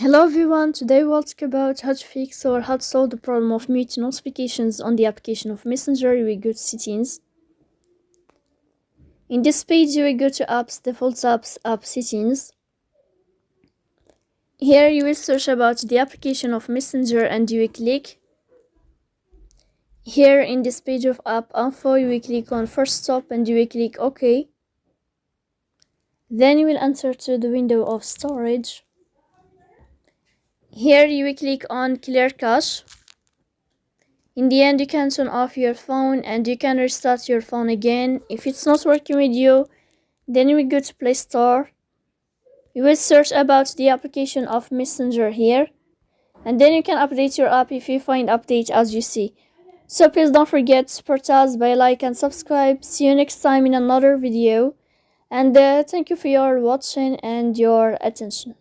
Hello everyone, today we'll talk about how to fix or how to solve the problem of mute notifications on the application of Messenger. You will go to settings. In this page you will go to apps, default apps, app settings. Here you will search about the application of Messenger and you will click. Here in this page of app info you will click on first stop and you will click OK. Then you will enter to the window of storage. Here you will click on clear cache. In the end, you can turn off your phone and you can restart your phone again. If it's not working with you, then you will go to Play Store. You will search about the application of Messenger here. And then you can update your app if you find update as you see. So please don't forget to support us by like and subscribe. See you next time in another video. And thank you for your watching and your attention.